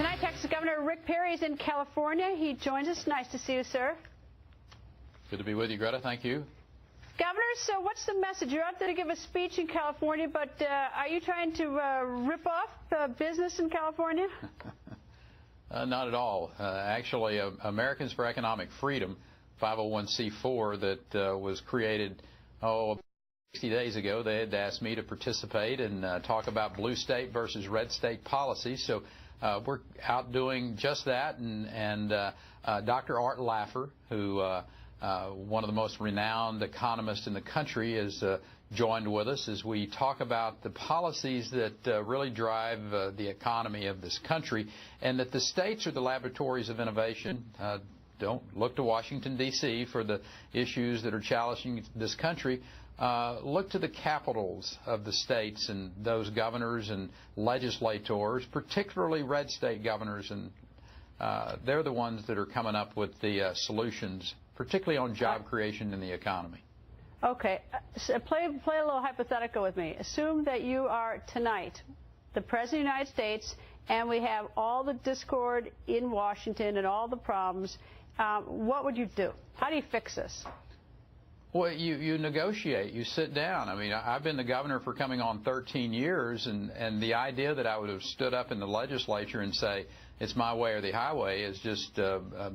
Tonight, Texas Governor Rick Perry is in California. He joins us. Nice to see you, sir. Good to be with you, Greta. Thank you. Governor, so what's the message? You're out there to give a speech in California, but are you trying to rip off business in California? Not at all. Actually, Americans for Economic Freedom, 501c4 that was created, 60 days ago, they had asked me to participate and talk about blue state versus red state policies. So we're out doing just that, and Dr. Art Laffer, who one of the most renowned economists in the country, is joined with us as we talk about the policies that really drive the economy of this country, and that the states are the laboratories of innovation. Don't look to Washington, D.C. for the issues that are challenging this country. Look to the capitals of the states and those governors and legislators, particularly red state governors, and they're the ones that are coming up with the solutions, particularly on job creation in the economy. Okay, so play a little hypothetical with me. Assume that you are tonight the President of the United States, and we have all the discord in Washington and all the problems. What would you do? How do you fix this? Well, you negotiate. You sit down. I mean, I've been the governor for coming on 13 years, and the idea that I would have stood up in the legislature and say it's my way or the highway is just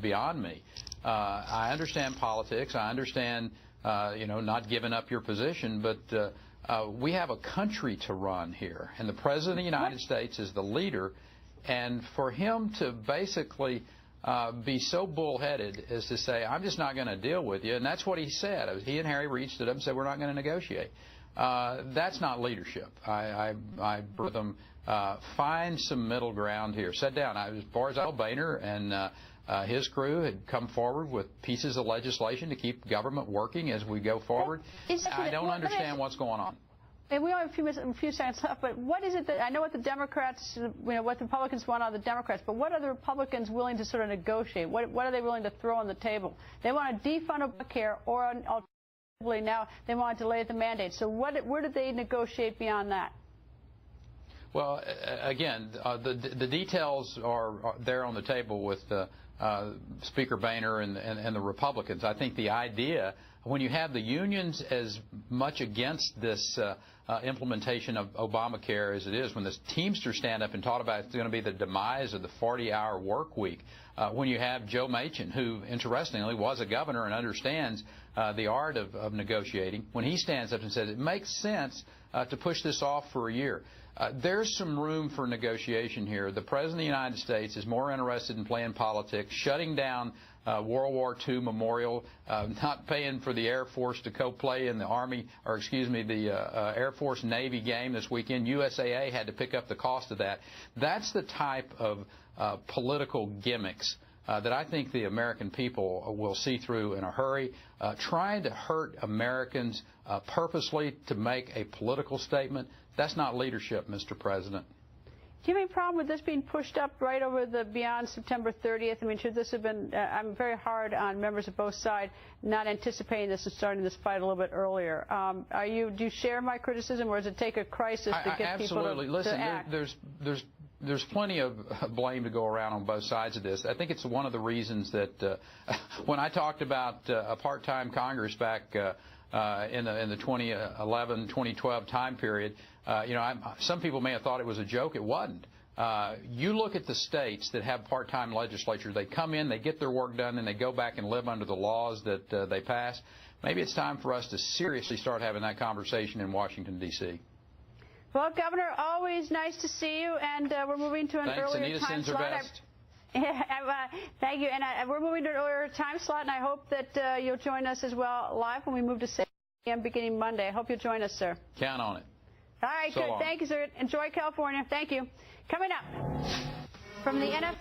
beyond me. I understand politics. I understand, not giving up your position, but we have a country to run here, and the President of the United States is the leader, and for him to basically be so bullheaded as to say, I'm just not going to deal with you, and that's what he said. He and Harry reached it up and said, we're not going to negotiate. That's not leadership. I brought them, find some middle ground here. Sit down. As far as Boehner and his crew had come forward with pieces of legislation to keep government working as we go forward. I don't understand what's going on. And we only have a few seconds left, but what is it that, I know what the Democrats, what the Republicans want out of the Democrats, but what are the Republicans willing to sort of negotiate? What are they willing to throw on the table? They want to defund Obamacare, or alternatively now they want to delay the mandate. So where did they negotiate beyond that? Well, again, the details are there on the table with Speaker Boehner and the Republicans. I think the idea, when you have the unions as much against this implementation of Obamacare as it is, when the Teamsters stand up and talk about it's going to be the demise of the 40-hour work week, when you have Joe Manchin, who interestingly was a governor and understands the art of negotiating, when he stands up and says it makes sense to push this off for a year. There's some room for negotiation here. The President of the United States is more interested in playing politics, shutting down World War II Memorial, not paying for the Air Force to co-play in the Army, or excuse me, the Air Force Navy game this weekend. USAA had to pick up the cost of that. That's the type of political gimmicks that I think the American people will see through in a hurry. Trying to hurt Americans purposely to make a political statement, that's not leadership, Mr. President. Do you have any problem with this being pushed up right over beyond September 30th? I mean, should this have been, I'm very hard on members of both sides not anticipating this and starting this fight a little bit earlier. Do you share my criticism, or does it take a crisis to get people to act? There's plenty of blame to go around on both sides of this. I think it's one of the reasons that when I talked about a part-time Congress back in the 2011-2012 time period, some people may have thought it was a joke. It wasn't. You look at the states that have part-time legislatures. They come in, they get their work done, and they go back and live under the laws that they pass. Maybe it's time for us to seriously start having that conversation in Washington, D.C. Well, Governor, always nice to see you, and we're moving to an earlier Anita time sends her slot. best. Thank you, and we're moving to an earlier time slot, and I hope that you'll join us as well live when we move to 6 a.m. beginning Monday. I hope you'll join us, sir. Count on it. All right, So good. long. Thank you, sir. Enjoy California. Thank you. Coming up from the NFL.